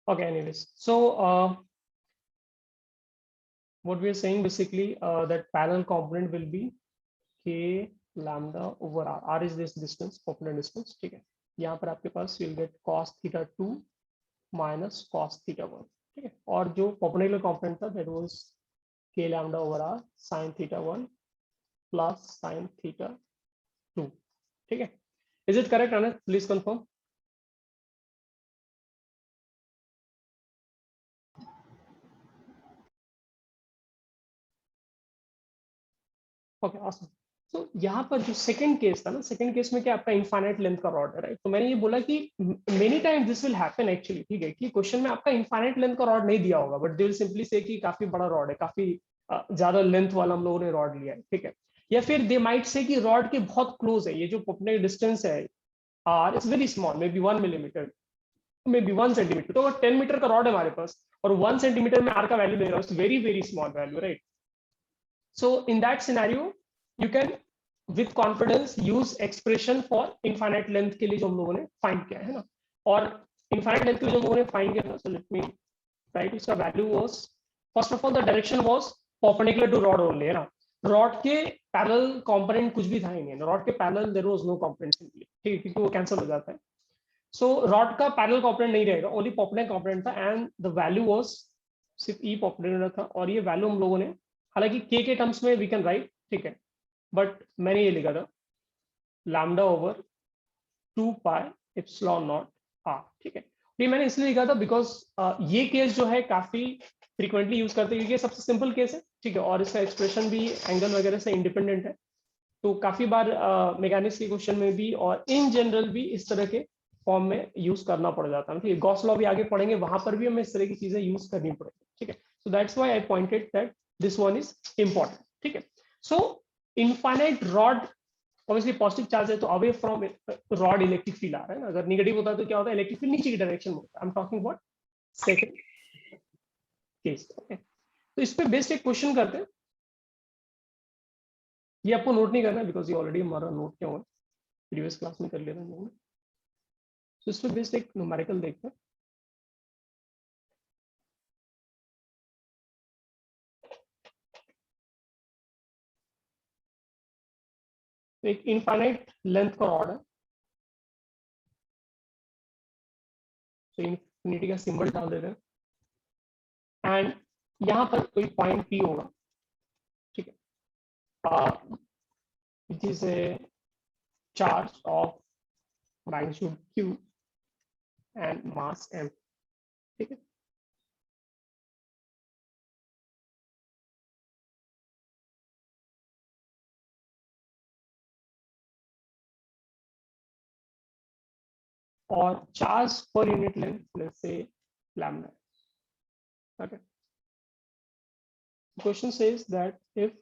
Okay, anyways, so what we are saying basically that parallel component will be k lambda over r. R is this distance, perpendicular distance, ठीक है. यहाँ पर आपके पास you'll get cos theta 2 minus cos theta 1, ठीक है. और जो perpendicular component था that was k lambda over r sin theta 1 plus sin theta 2, ठीक है. Is it correct, Anand? Please confirm. Okay, awesome. तो यहाँ पर जो सेकंड केस था ना, सेकंड केस में क्या आपका इनफाइनाइट लेंथ का रॉड है, राइट. तो मैंने ये बोला कि many time this will happen actually, ठीक है, कि क्वेश्चन में आपका इनफाइनाइट लेंथ का रॉड नहीं दिया होगा, बट दे विल सिंपली से कि काफी बड़ा रॉड है, काफी ज्यादा लेंथ वाला हम लोगों ने रॉड लिया है, ठीक है. या फिर दे माइट से कि रॉड के बहुत क्लोज है, ये जो अपने डिस्टेंस है r is very small, maybe 1 millimetre, maybe 1 centimetre. तो अगर 10 मीटर का रॉड है हमारे पास और 1 सेंटीमीटर में आर का वैल्यू ले रहा हूँ, very very small value, right. So in that scenario, you can with confidence use expression for infinite length के लिए जो हम लोगों ने find किया है ना. और infinite length के लिए जो हम लोगों ने find किया था, so let me write. इसका value was, first of all the direction was perpendicular to rod only, है ना. रॉड के पैरेलल कंपोनेंट कुछ भी था ही नहीं, रॉड के parallel there was no component simply, ठीक है, क्योंकि वो कैंसिल हो जाता है. सो रॉड का पैरेलल कंपोनेंट नहीं रहेगा, ओनली परपेंडिकुलर कंपोनेंट था, एंड द वैल्यू वाज सिर्फ ई परपेंडिकुलर था. और ये वैल्यू हम लोगों ने, हालांकि के टर्म्स में वी कैन राइट, ठीक है, बट मैंने ये लिखा था lambda over 2 pi epsilon naught r, ठीक है. ये मैंने इसलिए लिखा था बिकॉज ये केस जो है काफी फ्रीक्वेंटली यूज करते हैं, क्योंकि सबसे सिंपल केस है, ठीक है, और इसका एक्सप्रेशन भी एंगल वगैरह से इंडिपेंडेंट है. तो काफी बार मैकेनिक्स के क्वेश्चन में भी और इन जनरल भी इस तरह के फॉर्म में यूज करना पड़ जाता है, ठीक है. गॉस लॉ भी आगे पढ़ेंगे, वहां पर भी हमें इस तरह की चीजें यूज करनी पड़ेगी, ठीक है. So that's why I pointed that this one is important, ठीक है. So infinite rod, obviously positive charge है तो away from rod electric field आ रहा है ना. अगर नेगेटिव होता है तो क्या होता है, इलेक्ट्रिक फील्ड नीचे की डायरेक्शन में होता है. I am talking about second case, okay. तो इस पे बेस्ड एक क्वेश्चन करते हैं. ये आपको नोट नहीं करना है बिकॉज ये ऑलरेडी हमारा नोट क्या हुआ प्रीवियस क्लास में कर लिया था हम लोगों ने. तो इस पे बेस्ड एक न्यूमेरिकल देखते हैं. तो एक इनफाइनाइट लेंथ का रॉड है, तो इन्फिनिटी का सिंबल डाल देते हैं, एंड यहाँ पर कोई पॉइंट पी होगा, ठीक है, which is a charge of magnitude q and mass m, ठीक है. और charge per unit length let's say lambda, okay. The question says that if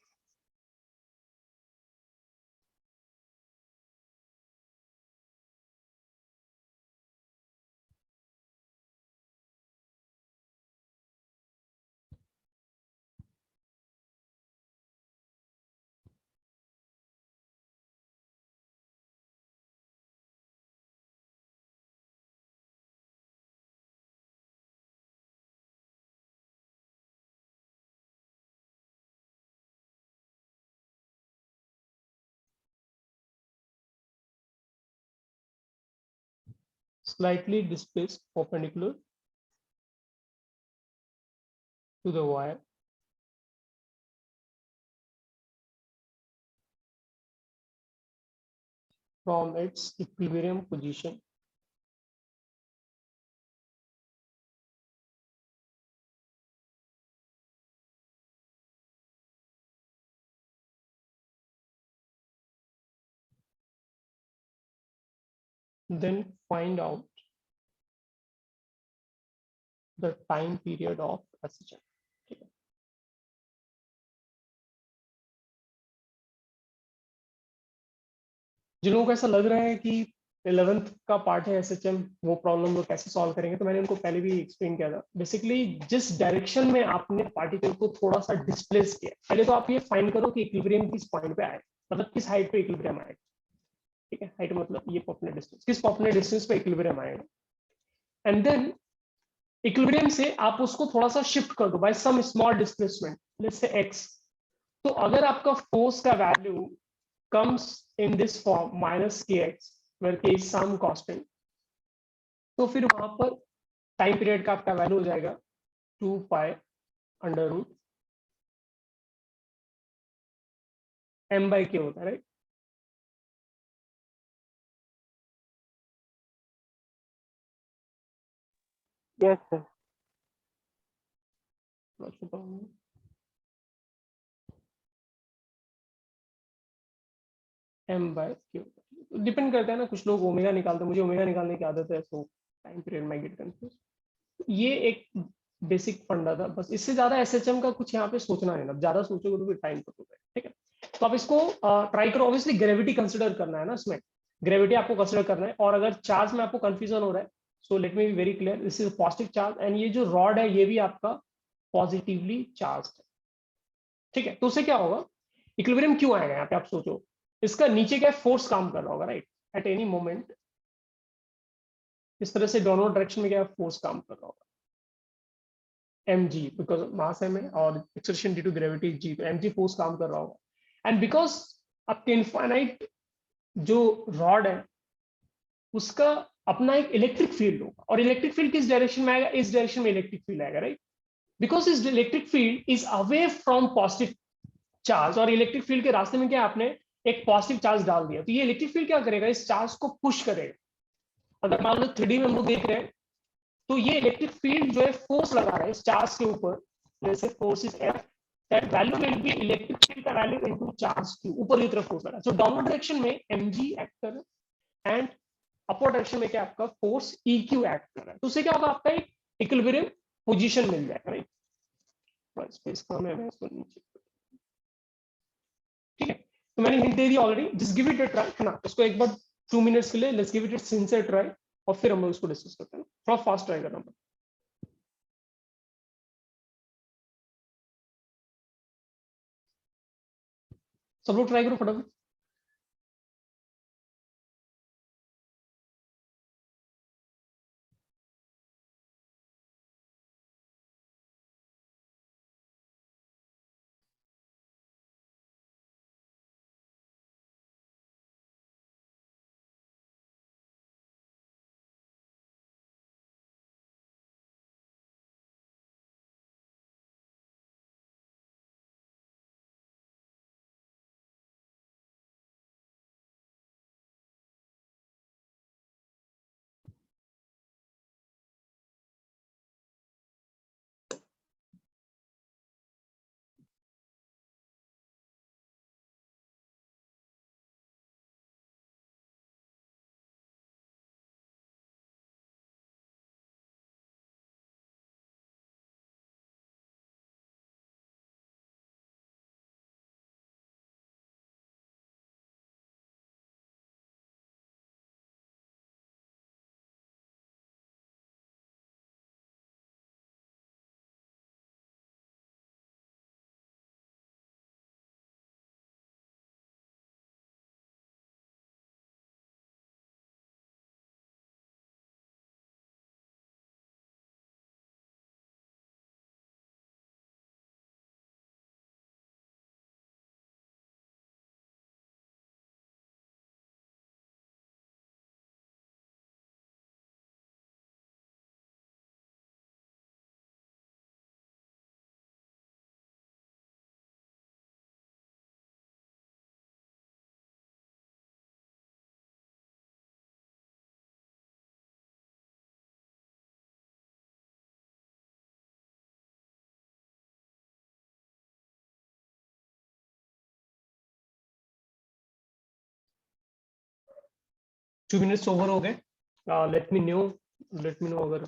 slightly displaced perpendicular to the wire from its equilibrium position then find out the time period of SHM, ठीक है. जिन लोगों को ऐसा लग रहा है कि 11th का पार्ट है एसएचएम, वो प्रॉब्लम वो कैसे सॉल्व करेंगे, तो मैंने उनको पहले भी एक्सप्लेन किया था. बेसिकली जिस डायरेक्शन में आपने पार्टिकल को थोड़ा सा डिस्प्लेस किया, पहले तो आप ये फाइंड करो कि इक्विलिब्रियम किस पॉइंट पे आए, मतलब किस हाइट पे इक्विलिब्रियम आए, ठीक है. हाइट मतलब ये पॉपुलर डिस्टेंस, किस पॉपुलर डिस्टेंस पे इक्विलिब्रियम आएगा, एंड देन इक्विलिब्रियम से आप उसको थोड़ा सा शिफ्ट कर दो by some small displacement, let's say x. तो अगर आपका फोर्स का value comes in this form minus k x where k is some constant, तो फिर वहां पर टाइम पीरियड का आपका वैल्यू हो जाएगा 2 pi under root m by k होता है, right. Yes sir. M by q depend करता है ना, कुछ लोग ओमेगा निकालते हैं, मुझे ओमेगा निकालने की आदत है, सो टाइम पीरियड में गेट कंफ्यूज। ये एक बेसिक फंडा था बस, इससे ज्यादा एसएचएम का कुछ यहाँ पे सोचना है ना, ज्यादा सोचोगे तो फिर टाइम तो होगा, ठीक है। तो आप इसको ट्राई करो, ऑब्वियसली ग्रेविटी कंसिडर करना है ना इसमें, ग्रेविटी आपको कंसिडर करना है। और अगर चार्ज में आपको कंफ्यूजन हो रहा है, so let me be very clear, this is positive charge and ये जो रॉड है ये भी आपका पॉजिटिवली चार्ज है, ठीक है। तो उससे क्या होगा, इक्विलिब्रियम क्यों आएगा यहाँ पे, आप सोचो, इसका नीचे क्या फोर्स काम कर रहा होगा, राइट। एट एनी मोमेंट इस तरह से दोनों डायरेक्शन में क्या फोर्स काम कर रहा होगा, mg, बिकॉज मास m है और exertion due to gravity g, तो mg फोर्स काम कर रहा होगा। एंड बिकॉज आपके इनफाइनाइट जो रॉड है उसका अपना एक इलेक्ट्रिक फील्ड होगा, और इलेक्ट्रिक फील्ड किस डायरेक्शन में आएगा, इस डायरेक्शन में इलेक्ट्रिक फील्ड आएगा, राइट। बिकॉज इस electric field is away from positive charge, और इलेक्ट्रिक फील्ड के रास्ते में क्या आपने एक पॉजिटिव चार्ज डाल दिया, तो ये इलेक्ट्रिक फील्ड क्या करेगा, इस चार्ज को पुश करेगा। अगर मान लो 3D में हम लोग देख रहे हैं, तो ये इलेक्ट्रिक फील्ड जो है फोर्स लगा रहा है इस चार्ज के ऊपर, जैसे force is F, that value will be electric field का वैल्यू इनटू चार्ज क्यू, ऊपर की तरफ फोर्स लगा, सो डाउनवर्ड डायरेक्शन में mg एक्ट कर रहा है एंड अपर डायरेक्शन में क्या आपका फोर्स eq एक्ट कर रहा है। तो उससे क्या होगा, आपका एक इक्विलिब्रियम पोजीशन मिल जाएगा, राइट। बस स्पेस कम है, मैं इसको नीचे, ठीक है। तो मैंने hint they the already, just give it a try, है ना। इसको एक बार 2 मिनट्स के लिए let's give it a sincere try, और फिर हम लोग इसको डिस्कस करते हैं, थोड़ा फास्ट ट्राई करना। सब लोग ट्राई करो फटाफट। टू मिनट्स ओवर हो गए, लेट मी नो अगर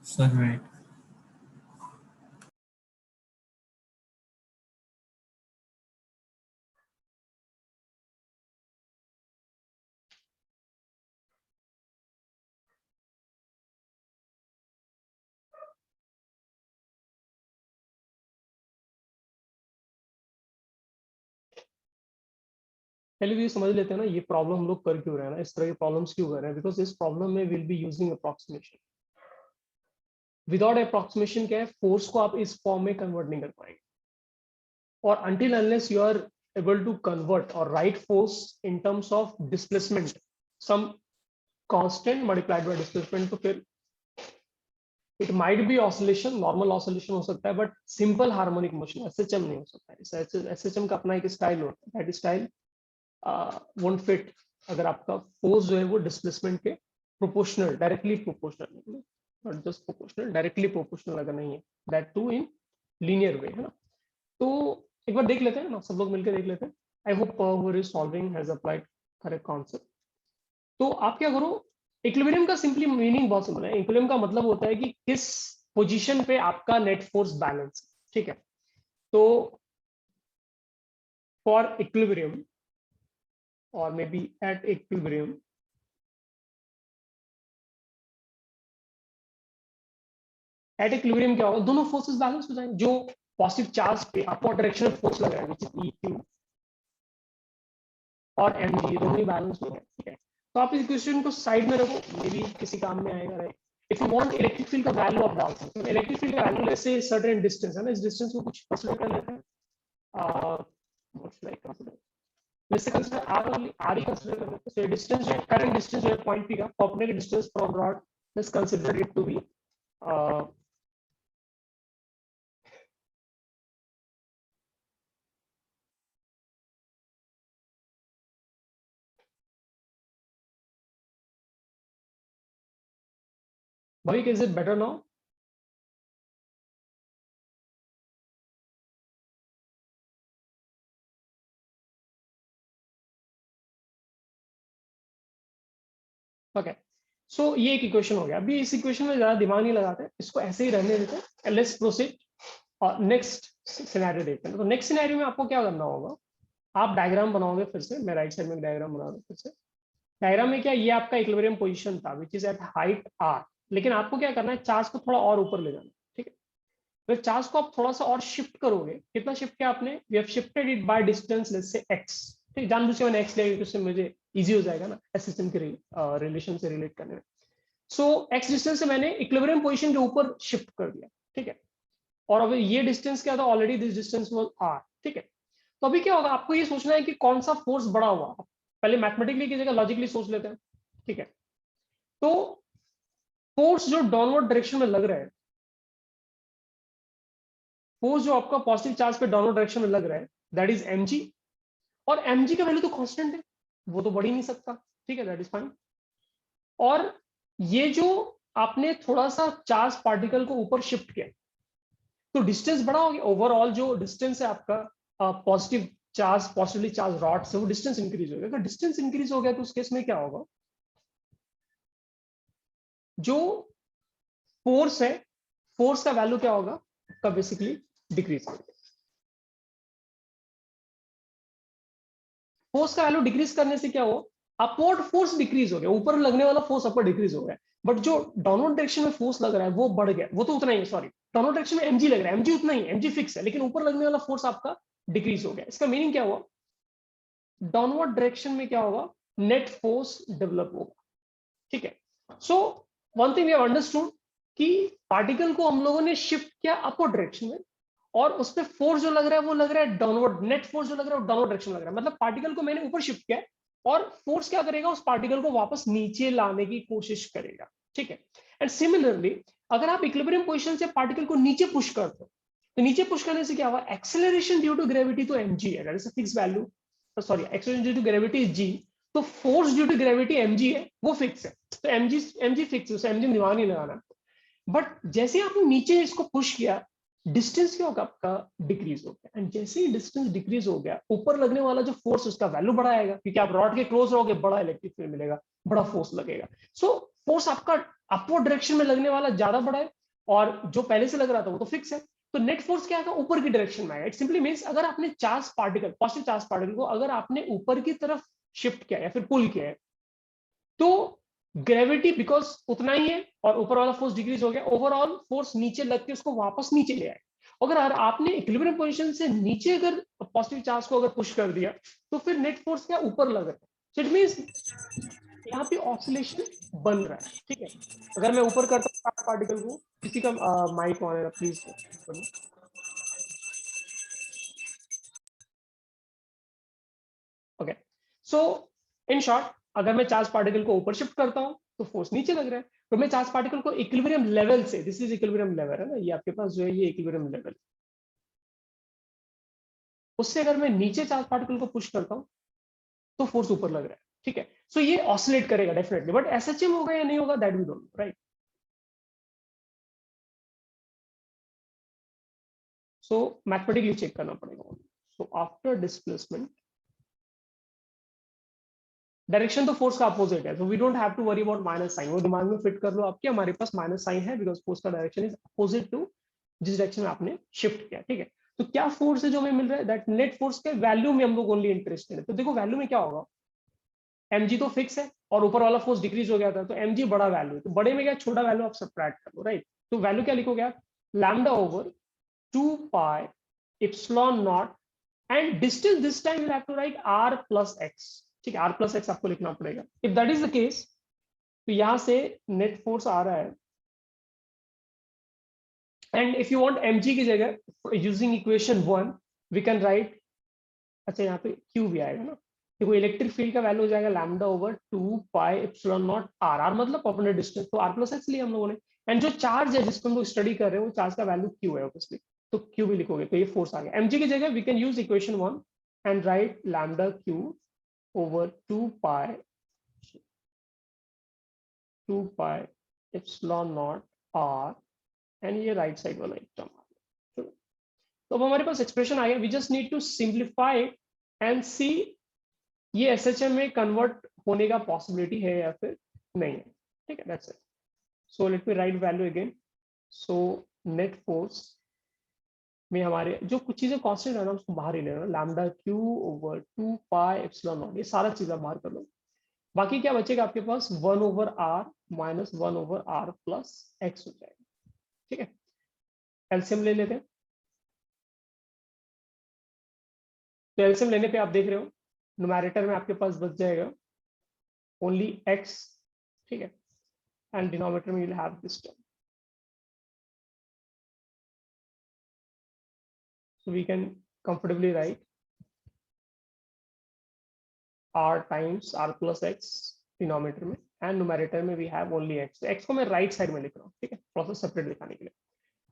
Sir, right. पहले ये समझ लेते हैं ना ये प्रॉब्लम हम लोग कर क्यों रहे हैं ना, इस तरह के प्रॉब्लम्स क्यों कर रहे हैं, बिकॉज इस प्रॉब्लम में will be using approximation. Without approximation क्या है, फोर्स को आप इस फॉर्म में कन्वर्ट नहीं कर पाएंगे, और until unless you are able to convert or write force in terms of displacement, some constant multiplied by displacement, तो फिर it might be oscillation, normal oscillation हो सकता है, but simple harmonic motion SHM नहीं हो सकता है। SHM का अपना एक स्टाइल होता है, that style won't fit अगर आपका फोर्स जो है वो डिस्प्लेसमेंट के proportional, directly proportional, not just proportional, directly proportional अगर नहीं है, that too in linear way, है ना। तो एक बार देख लेते हैं ना, सब लोग मिलकर देख लेते हैं। I hope who is solving has applied correct concept. तो आप क्या करो, इक्विलिब्रियम का सिंपली मीनिंग बहुत सिंपल है। इक्विलिब्रियम का मतलब होता है कि किस पोजीशन पे आपका नेट फोर्स बैलेंस, ठीक है। तो फॉर इक्विलिब्रियम और may be at equilibrium, at equilibrium क्या होगा, दोनों फोर्सेस बैलेंस हो जाएंगे। जो पॉजिटिव चार्ज पे आपको डायरेक्शनल फोर्स लग रहा है, विच इज E q और mg, दोनों ही बैलेंस हो गए, ठीक है। तो आप इस क्वेश्चन को साइड में रखो, मे भी किसी काम में आएगा, right. If you want electric field का वैल्यू ऑफ डाल सकते हैं। इलेक्ट्रिक फील्ड का वैल्यू जैसे सर्टेन डिस्टेंस है ना, इस डिस्टेंस को कुछ कंसीडर कर लेते हैं। What's like consider, let's consider r only, r ही कंसीडर कर लेते हैं। so डिस्टेंस जो करंट डिस्टेंस जो है पॉइंट p का, perpendicular distance from rod, let's consider it to be Bhavik, is it better now? Okay, so ये एक इक्वेशन हो गया। अभी इस इक्वेशन में ज्यादा दिमाग नहीं लगाते, इसको ऐसे ही रहने देते हैं। लेट्स प्रोसीड और नेक्स्ट सिनेरियो देखते हैं। तो नेक्स्ट सिनेरियो में आपको क्या करना होगा, आप डायग्राम बनाओगे फिर से। मैं राइट साइड में डायग्राम बना रहा हूँ फिर से। डायग्राम में क्या, ये आपका इक्विलिब्रियम पोजीशन था which is at height r, लेकिन आपको क्या करना है, चार्ज को थोड़ा और ऊपर ले जाना, ठीक है। फिर चार्ज को आप थोड़ा सा और शिफ्ट करोगे। कितना शिफ्ट किया आपने, we have shifted it by distance, let's say x, ठीक। जानबूझ के मैंने x लिया क्योंकि उससे मुझे इजी हो जाएगा ना सिस्टम के रिलेशन से रिलेट करने में। सो x डिस्टेंस से मैंने इक्विलिब्रियम पोजीशन के ऊपर शिफ्ट कर दिया, ठीक है। और अब ये डिस्टेंस क्या था, already this distance was r, ठीक है। तो अभी क्या होगा, आपको ये सोचना है कि कौन सा फोर्स बड़ा हुआ। पहले मैथमेटिकली की जगह लॉजिकली सोच लेते हैं, ठीक है। तो फोर्स जो डाउनवर्ड डायरेक्शन में लग रहा है, फोर्स जो आपका पॉजिटिव चार्ज पे डाउनवर्ड डायरेक्शन में लग रहा है, दैट इज mg। और mg का वैल्यू तो कांस्टेंट है, वो तो बढ़ ही नहीं सकता, ठीक है, दैट इज फाइन। और ये जो आपने थोड़ा सा चार्ज पार्टिकल को ऊपर शिफ्ट किया, तो डिस्टेंस बड़ा हो गया। ओवरऑल जो डिस्टेंस है आपका positive charge, positively charge rod से, वो डिस्टेंस इंक्रीज हो गया। अगर डिस्टेंस इंक्रीज हो गया तो उस केस में क्या होगा, जो फोर्स है, फोर्स का वैल्यू क्या होगा आपका, बेसिकली डिक्रीज हो गया। फोर्स का वैल्यू डिक्रीज करने से क्या हुआ, अपवर्ड फोर्स डिक्रीज हो गया, ऊपर लगने वाला फोर्स अपर डिक्रीज हो गया। बट जो डाउनवर्ड डायरेक्शन में फोर्स लग रहा है वो बढ़ गया, वो तो उतना ही है, सॉरी, डाउनवर्ड डायरेक्शन में mg लग रहा है, mg उतना ही, mg फिक्स है, लेकिन ऊपर लगने वाला फोर्स आपका डिक्रीज हो गया। इसका मीनिंग क्या हुआ, डाउनवर्ड डायरेक्शन में क्या होगा, नेट फोर्स डेवलप होगा, ठीक है। So one thing we have understood कि पार्टिकल को हम लोगों ने शिफ्ट किया अपवर्ड डायरेक्शन में, और उस पर फोर्स जो लग रहा है वो लग रहा है डाउनवर्ड, नेट फोर्स जो लग रहा है वो डाउनवर्ड डायरेक्शन लग रहा है। मतलब पार्टिकल को मैंने ऊपर शिफ्ट किया है, और फोर्स क्या करेगा, उस पार्टिकल को वापस नीचे लाने की कोशिश करेगा, ठीक है। एंड सिमिलरली अगर आप इक्विलिब्रियम पोजीशन से पार्टिकल को नीचे पुश करते हो, तो नीचे पुश करने से क्या हुआ, एक्सेलरेशन ड्यू टू ग्रेविटी तो mg है, that is a fix value, sorry, acceleration due to gravity is g, तो force due to gravity mg है, वो फिक्स है। तो mg फिक्स है, mg में दिमाग नहीं लगाना। बट जैसे आपने नीचे इसको पुश किया, डिस्टेंस क्या होगा आपका, डिक्रीज हो गया। एंड जैसे ही डिस्टेंस डिक्रीज हो गया, ऊपर लगने वाला जो फोर्स, उसका वैल्यू बड़ा आएगा, क्योंकि आप रॉड के क्लोज रहोगे, बड़ा इलेक्ट्रिक फील्ड मिलेगा, बड़ा फोर्स लगेगा। सो फोर्स आपका अपवर्ड डायरेक्शन में लगने वाला ज्यादा बड़ा है, और जो पहले से लग रहा था वो तो फिक्स है। तो नेट फोर्स क्या आएगा, ऊपर की डायरेक्शन में आएगा। इट सिंपली मींस अगर आपने charge particle, positive charge particle को अगर आपने ऊपर की तरफ शिफ्ट किया या फिर पुल किया है, तो ग्रेविटी बिकॉज उतना ही है और ऊपर वाला फोर्स डिक्रीज हो गया, ओवरऑल फोर्स नीचे लग के उसको वापस नीचे ले आए। अगर आपने इक्विलिब्रियम पोजीशन से नीचे अगर पॉजिटिव चार्ज को अगर पुश कर दिया तो फिर नेट फोर्स क्या ऊपर लग रहा है, सो इट मींस यहाँ पे ऑसिलेशन बन रहा है। ठीक है, अगर मैं ऊपर करता हूँ पार्टिकल को, किसी का माइक ऑन है please. Okay, so in short अगर मैं चार्ज पार्टिकल को ऊपर शिफ्ट करता हूँ तो फोर्स नीचे लग रहा है, तो मैं चार्ज पार्टिकल को इक्विलिब्रियम लेवल से, दिस इज इक्विलिब्रियम लेवल है ना, ये आपके पास जो है ये इक्विलिब्रियम लेवल, उससे अगर मैं नीचे चार्ज पार्टिकल को पुश करता हूँ तो फोर्स ऊपर लग रहा है। ठीक है, सो ये ऑसिलेट करेगा डेफिनेटली, बट एसएचएम होगा या नहीं होगा that we don't know, right. So mathematically check करना पड़ेगा। सो आफ्टर डिस्प्लेसमेंट डायरेक्शन तो फोर्स का अपोजिट है, so we don't have to worry about minus sign, वो दिमाग में फिट कर लो आपके, हमारे पास माइनस साइन है बिकॉज फोर्स का डायरेक्शन इज अपोजिट टू जिस डायरेक्शन में आपने शिफ्ट किया। ठीक है, तो क्या फोर्स है जो हमें मिल रहा है, दैट नेट फोर्स के वैल्यू में हम लोग ओनली इंटरेस्टेड है। तो देखो वैल्यू में क्या होगा, mg तो फिक्स है और ऊपर वाला फोर्स डिक्रीज हो गया था, तो mg बड़ा वैल्यू है, तो बड़े में क्या छोटा वैल्यू आप सब्ट्रैक्ट कर लो, राइट। तो वैल्यू क्या लिखोगे आप, lambda over 2 pi epsilon naught, and distance this time you have to write r plus x। ठीक है, r प्लस x आपको लिखना पड़ेगा। If that is the case, तो यहां से नेट फोर्स आ रहा है, and if you want mg की जगह using equation 1 we can write, अच्छा यहाँ पे q भी आएगा ना, देखो इलेक्ट्रिक फील्ड का वैल्यू हो जाएगा lambda over 2 pi epsilon naught r, r मतलब परपेंडिकुलर डिस्टेंस, तो r प्लस x लिया हम लोगों ने, एंड जो चार्ज है जिसको हम लोग स्टडी कर रहे हैं वो चार्ज का वैल्यू q है ऑब्वियसली, तो q भी लिखोगे तो ये फोर्स आ गया। mg की जगह we can use equation 1 and write lambda q over 2 pi epsilon naught r, and ये राइट साइड वाला एक टर्म आ गया। तो अब हमारे पास एक्सप्रेशन आ गया, we just need to simplify and see ये एसएचएम में कन्वर्ट होने का पॉसिबिलिटी है या फिर नहीं है। ठीक है, that's it. So let me right value again. So net force में हमारे जो कुछ चीजें कांस्टेंट है ना उसको बाहर ही लेना, lambda q over 2 pi epsilon not, ये सारा चीजें बाहर कर लो। बाकी क्या बचेगा आपके पास, 1 over r minus 1 over r plus x हो जाएगा। ठीक है, एलसीएम ले लेते हैं। तो एलसीएम लेने पे आप देख रहे हो न्यूमैरेटर में आपके पास बच जाएगा ओनली एक्स। ठीक है, एंड डिनोमिनेटर में you will have this term, so we can comfortably write r times r plus x denominator में, एंड न्यूमैरेटर में we have only x, तो x को मैं राइट साइड में लिख रहा हूँ। ठीक है, प्रोसेस सेपरेट दिखाने के लिए।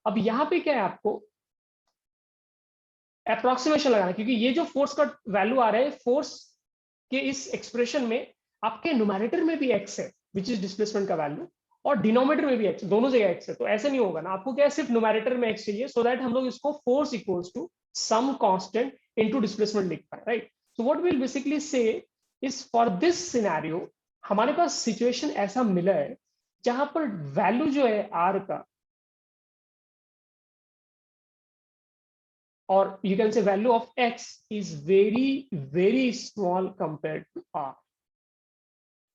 अब यहाँ पे क्या है, आपको अप्रोक्सीमेशन लगाना है, क्योंकि ये जो फोर्स का वैल्यू आ रहा है, फोर्स के इस एक्सप्रेशन में आपके न्यूमैरेटर में भी x है विच इज डिस्प्लेसमेंट का वैल्यू, और डिनोमिनेटर में भी x, दोनों जगह x है, तो ऐसे नहीं होगा ना, आपको क्या है सिर्फ न्यूमैरेटर में x चाहिए, सो दैट हम लोग इसको force equals to some constant into displacement लिख पाए, right. So what will basically say is for this scenario हमारे पास सिचुएशन ऐसा मिला है जहां पर वैल्यू जो है r का, और you can say value of x is very very small compared to r।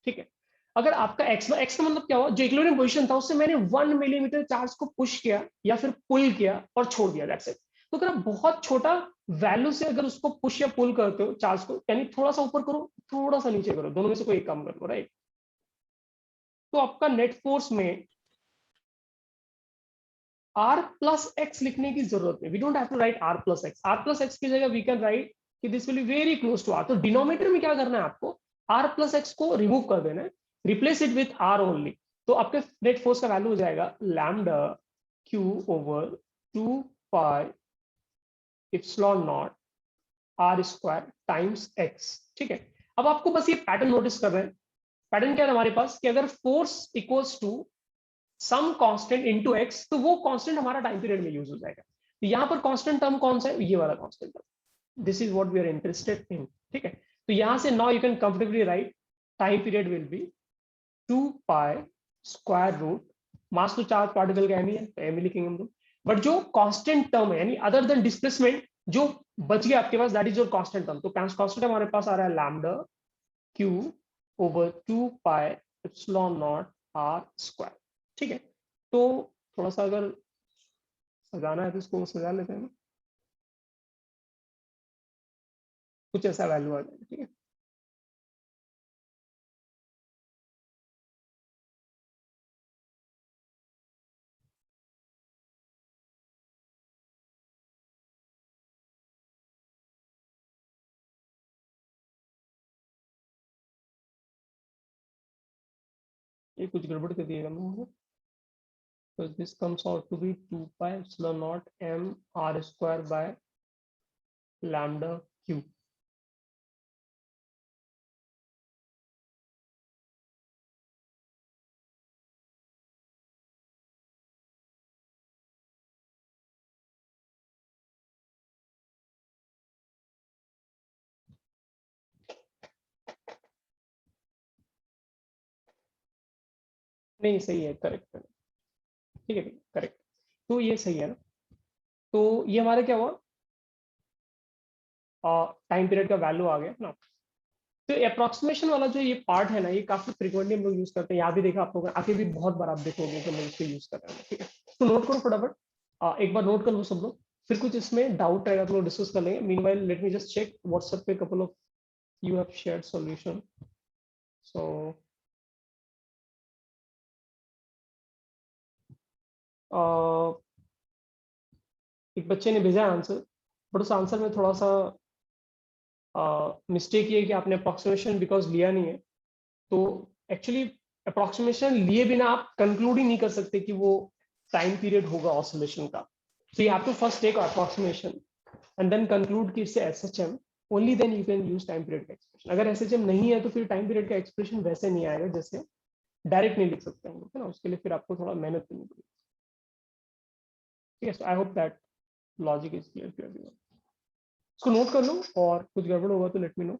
ठीक है, अगर आपका एक्स का मतलब क्या हुआ, जो इक्विलिब्रियम पोजीशन था उससे मैंने 1 मिलीमीटर चार्ज को पुश किया या फिर पुल किया और छोड़ दिया, दैट्स इट। तो अगर आप बहुत छोटा वैल्यू से अगर उसको पुश या पुल करते हो चार्ज को, यानी थोड़ा सा ऊपर करो थोड़ा सा नीचे करो, दोनों में से कोई एक काम कर लो, राइट, तो आपका नेट फोर्स में r प्लस एक्स लिखने की जरूरत है, we don't have to write r plus x, r plus x की जगह वी कैन राइट कि this will be very close to r। तो डिनोमिनेटर में क्या करना है आपको, r प्लस एक्स को रिमूव कर देना है, replace it with r only, तो आपके नेट फोर्स का वैल्यू हो जाएगा lambda q over 2 pi epsilon not r square times x। ठीक है, अब आपको बस ये पैटर्न नोटिस कर रहे हैं, पैटर्न क्या है हमारे पास कि अगर force equals to some constant into x, तो वो कांस्टेंट हमारा टाइम पीरियड में यूज हो जाएगा। तो यहाँ पर कांस्टेंट टर्म कौन सा है, ये वाला constant term, this is what we are interested in. ठीक है, तो यहाँ से now you can comfortably write time period will be 2 pi square root, mass to charge particle का एम है तो एम लिखेंगे हम लोग, बट जो कांस्टेंट टर्म है यानी अदर देन डिस्प्लेसमेंट जो बच गया आपके पास, that is your constant term. तो कांस्टेंट हमारे पास आ रहा है lambda q over 2 pi epsilon naught r square. ठीक है, तो थोड़ा सा अगर सजाना है तो इसको सजा लेते हैं ना, कुछ ऐसा वैल्यू आ जाए, ठीक है। ये कुछ गड़बड़ कर दिएगा मैंने, तो this comes out to be 2 pi epsilon naught m r square by lambda q. नहीं सही है, करेक्ट है, ठीक है करेक्ट। तो ये सही है ना, तो ये हमारा क्या हुआ, टाइम पीरियड का वैल्यू आ गया ना। तो अप्रोक्सीमेशन वाला जो ये पार्ट है ना, ये काफी फ्रिक्वेंटली हम लोग यूज करते हैं, यहाँ भी देखा आप लोगों ने, आगे भी बहुत बार आप देखोगे कि हम लोग इसको यूज कर रहे हैं, ठीक है। तो नोट करो फटाफट, एक बार नोट कर लो सब लोग, फिर कुछ इसमें डाउट रहेगा तो लोग डिस्कस कर लेंगे। Meanwhile let me just check WhatsApp पे couple of you have shared solution. So एक बच्चे ने भेजा आंसर, बट उस आंसर में थोड़ा सा मिस्टेक ये है कि आपने अप्रोक्सीमेशन बिकॉज लिया नहीं है। तो एक्चुअली अप्रोक्सीमेशन लिए बिना आप कंक्लूड ही नहीं कर सकते कि वो टाइम पीरियड होगा ऑसिलेशन का। So you have to first take approximation and then conclude कि इससे SHM, only then you can use time period का expression। अगर SHM नहीं है तो फिर टाइम पीरियड का एक्सप्रेशन वैसे नहीं आएगा जैसे डायरेक्ट नहीं लिख सकते हम लोग, है ना, उसके लिए फिर आपको थोड़ा मेहनत करनी पड़ेगी, ठीक है। I hope that logic is clear to everyone. इसको नोट कर लो और कुछ गड़बड़ होगा तो लेट मी नो।